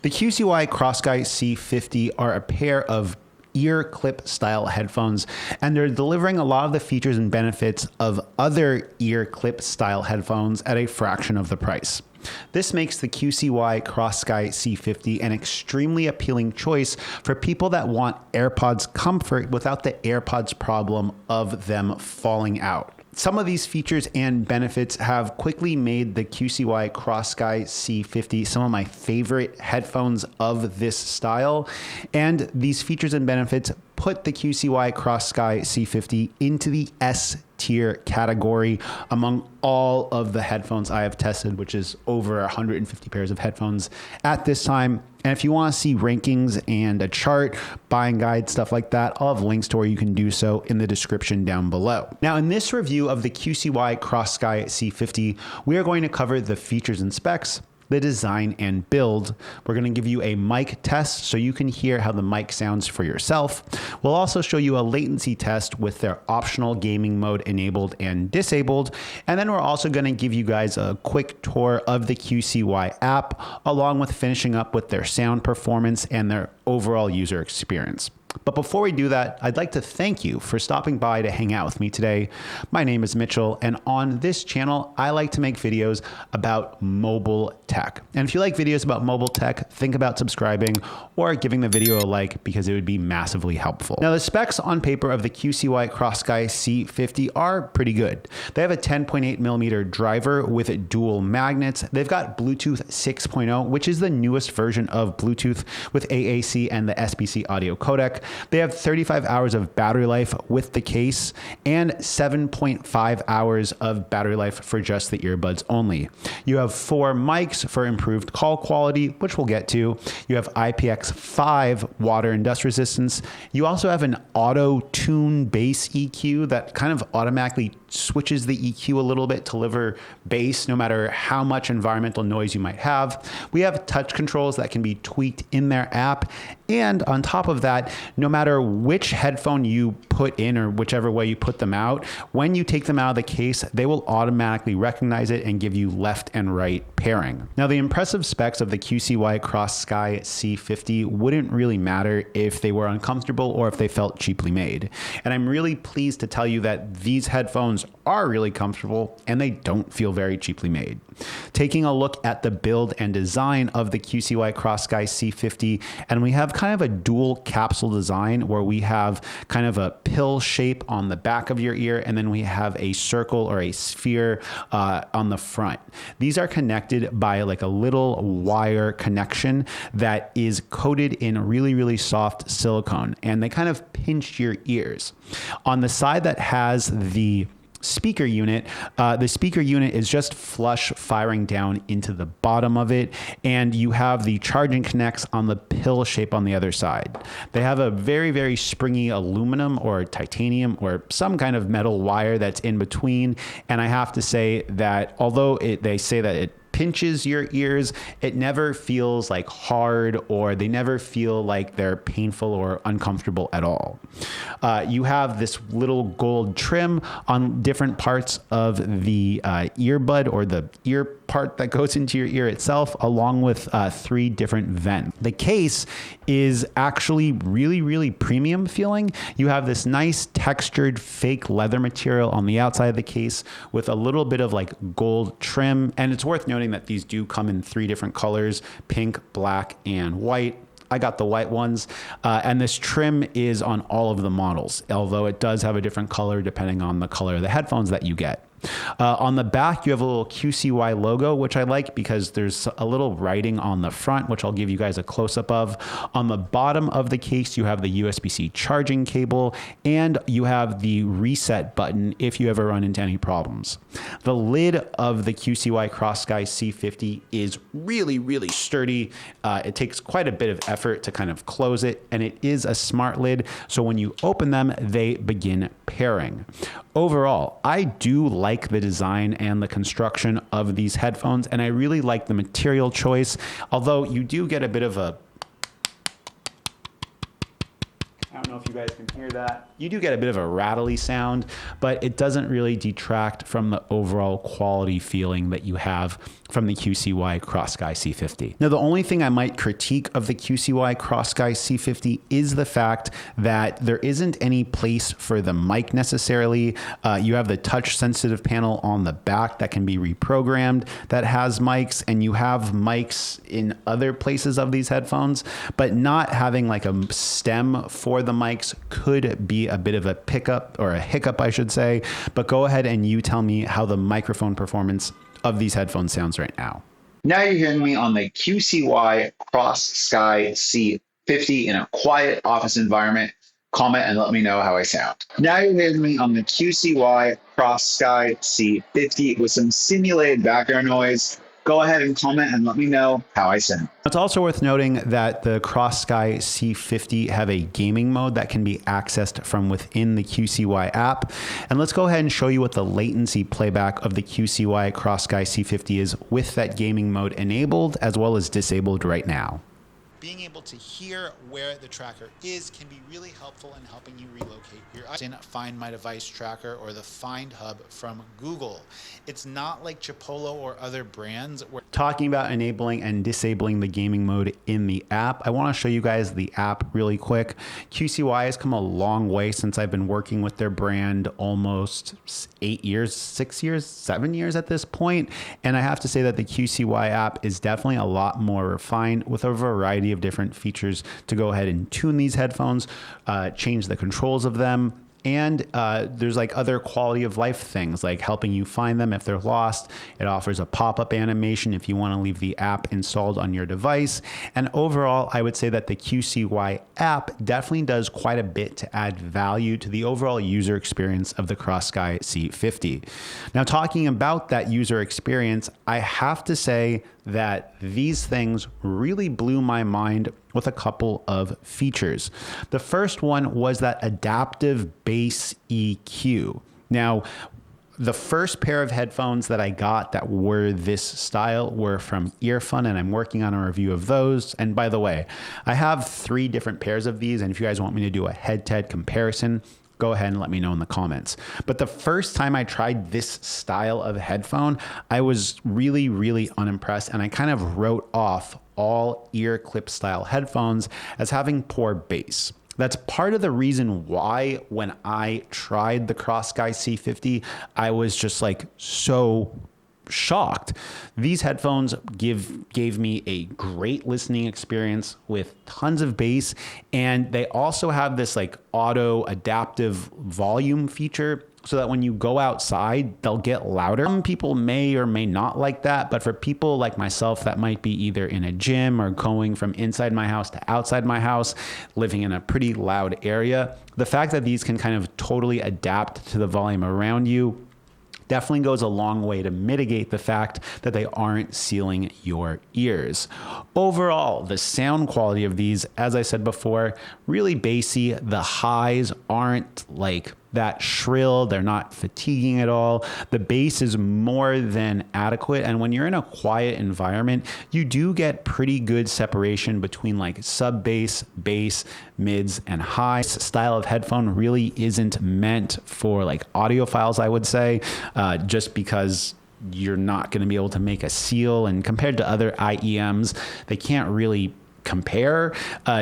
The QCY crosssky C50 are a pair of ear clip style headphones, and they're delivering a lot of the features and benefits of other ear clip style headphones at a fraction of the price. This makes the QCY crosssky C50 an extremely appealing choice for people that want AirPods comfort without the AirPods problem of them falling out. Some of these features and benefits have quickly made the QCY crosssky C50 some of my favorite headphones of this style, and these features and benefits put the QCY crosssky C50 into the S tier category among all of the headphones I have tested, which is over 150 pairs of headphones at this time. And if you want to see rankings and a chart, buying guide, stuff like that, I'll have links to where you can do so in the description down below. Now, in this review of the QCY crosssky C50, we are going to cover the features and specs, the design and build. We're going to give you a mic test so you can hear how the mic sounds for yourself. We'll also show you a latency test with their optional gaming mode enabled and disabled. And then we're also going to give you guys a quick tour of the QCY app, along with finishing up with their sound performance and their overall user experience. But before we do that, I'd like to thank you for stopping by to hang out with me today. My name is Mitchell, and on this channel, I like to make videos about mobile tech. And if you like videos about mobile tech, think about subscribing or giving the video a like, because it would be massively helpful. Now, the specs on paper of the QCY crosssky C50 are pretty good. They have a 10.8mm driver with dual magnets. They've got Bluetooth 6.0, which is the newest version of Bluetooth with AAC and the SBC audio codec. They have 35 hours of battery life with the case and 7.5 hours of battery life for just the earbuds only. You have 4 mics for improved call quality, which we'll get to. You have IPX5 water and dust resistance. You also have an auto tune bass EQ that kind of automatically switches the EQ a little bit to deliver bass no matter how much environmental noise you might have. We have touch controls that can be tweaked in their app. And on top of that, no matter which headphone you put in or whichever way you put them out, when you take them out of the case, they will automatically recognize it and give you left and right pairing. Now, the impressive specs of the QCY crosssky C50 wouldn't really matter if they were uncomfortable or if they felt cheaply made. And I'm really pleased to tell you that these headphones are really comfortable and they don't feel very cheaply made. Taking a look at the build and design of the QCY crosssky C50, and we have kind of a dual capsule design where we have kind of a pill shape on the back of your ear, and then we have a circle or a sphere on the front. These are connected by like a little wire connection that is coated in really, really soft silicone, and they kind of pinch your ears. On the side that has the speaker unit is just flush firing down into the bottom of it, and you have the charging connects on the pill shape on the other side. They have a very, very springy aluminum or titanium or some kind of metal wire that's in between, and I have to say that although they say that it pinches your ears, it never feels like hard, or they never feel like they're painful or uncomfortable at all. You have this little gold trim on different parts of the earbud or the ear part that goes into your ear itself, along with 3 different vents. The case is actually really, really premium feeling. You have this nice textured fake leather material on the outside of the case with a little bit of like gold trim. And it's worth noting that these do come in 3 different colors: pink, black, and white. I got the white ones, and this trim is on all of the models, although it does have a different color depending on the color of the headphones that you get. On the back, you have a little QCY logo, which I like because there's a little writing on the front, which I'll give you guys a close-up of. On the bottom of the case, you have the USB-C charging cable, and you have the reset button if you ever run into any problems. The lid of the QCY crosssky C50 is really, really sturdy. It takes quite a bit of effort to kind of close it, and it is a smart lid, so when you open them, they begin pairing. Overall, I do like the design and the construction of these headphones, and I really like the material choice, although you do get a bit of a, I don't know know if you guys can hear that. You do get a bit of a rattly sound, but it doesn't really detract from the overall quality feeling that you have from the QCY CrossSky C50. Now, the only thing I might critique of the QCY CrossSky C50 is the fact that there isn't any place for the mic necessarily. You have the touch sensitive panel on the back that can be reprogrammed that has mics, and you have mics in other places of these headphones, but not having like a stem for the mics could be a bit of a pickup, or a hiccup, I should say. But go ahead and you tell me how the microphone performance of these headphones sounds right now. Now you're hearing me on the QCY CrossSky C50 in a quiet office environment. Comment and let me know how I sound. Now you're hearing me on the QCY CrossSky C50 with some simulated background noise. Go ahead and comment and let me know how I sound. It's also worth noting that the CrossSky C50 have a gaming mode that can be accessed from within the QCY app. And let's go ahead and show you what the latency playback of the QCY CrossSky C50 is with that gaming mode enabled as well as disabled right now. Being able to hear where the tracker is can be really helpful in helping you relocate your items in Find My Device tracker or the Find Hub from Google. It's not like Chipotle or other brands. We're talking about enabling and disabling the gaming mode in the app. I want to show you guys the app really quick. QCY has come a long way since I've been working with their brand almost 8 years, 6 years, 7 years at this point. And I have to say that the QCY app is definitely a lot more refined with a variety of different features to go ahead and tune these headphones, change the controls of them. And there's like other quality of life things like helping you find them if they're lost. It offers a pop-up animation if you want to leave the app installed on your device. And overall, I would say that the QCY app definitely does quite a bit to add value to the overall user experience of the CrossSky C50. Now, talking about that user experience, I have to say that these things really blew my mind with a couple of features. The first one was that adaptive bass EQ. Now, the first pair of headphones that I got that were this style were from Earfun, and I'm working on a review of those. And by the way, I have 3 different pairs of these, and if you guys want me to do a head-to-head comparison, go ahead and let me know in the comments. But the first time I tried this style of headphone, I was really, really unimpressed, and I kind of wrote off all ear clip style headphones as having poor bass. That's part of the reason why when I tried the CrossSky C50, I was just like so shocked. These headphones gave me a great listening experience with tons of bass, and they also have this like auto adaptive volume feature so that when you go outside, they'll get louder. Some people may or may not like that, but for people like myself that might be either in a gym or going from inside my house to outside my house, living in a pretty loud area, the fact that these can kind of totally adapt to the volume around you definitely goes a long way to mitigate the fact that they aren't sealing your ears. Overall, the sound quality of these, as I said before, really bassy. The highs aren't like that shrill. They're not fatiguing at all. The bass is more than adequate. And when you're in a quiet environment, you do get pretty good separation between like sub bass, bass, mids, and highs. This style of headphone really isn't meant for like audiophiles, I would say, just because you're not going to be able to make a seal. And compared to other IEMs, they can't really compare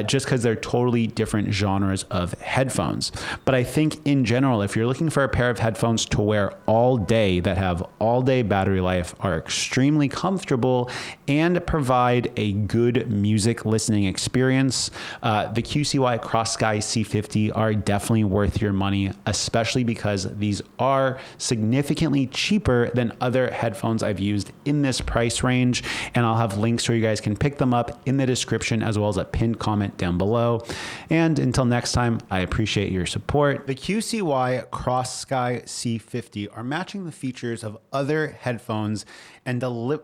just because they're totally different genres of headphones. But I think in general, if you're looking for a pair of headphones to wear all day that have all day battery life, are extremely comfortable, and provide a good music listening experience, the QCY CrossSky C50 are definitely worth your money, especially because these are significantly cheaper than other headphones I've used in this price range. And I'll have links where you guys can pick them up in the description, as well as a pinned comment down below. And until next time, I appreciate your support. The QCY CrossSky C50 are matching the features of other headphones and The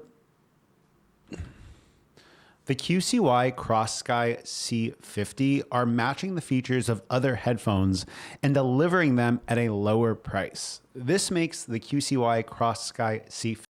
QCY CrossSky C50 are matching the features of other headphones and delivering them at a lower price. This makes the QCY CrossSky C50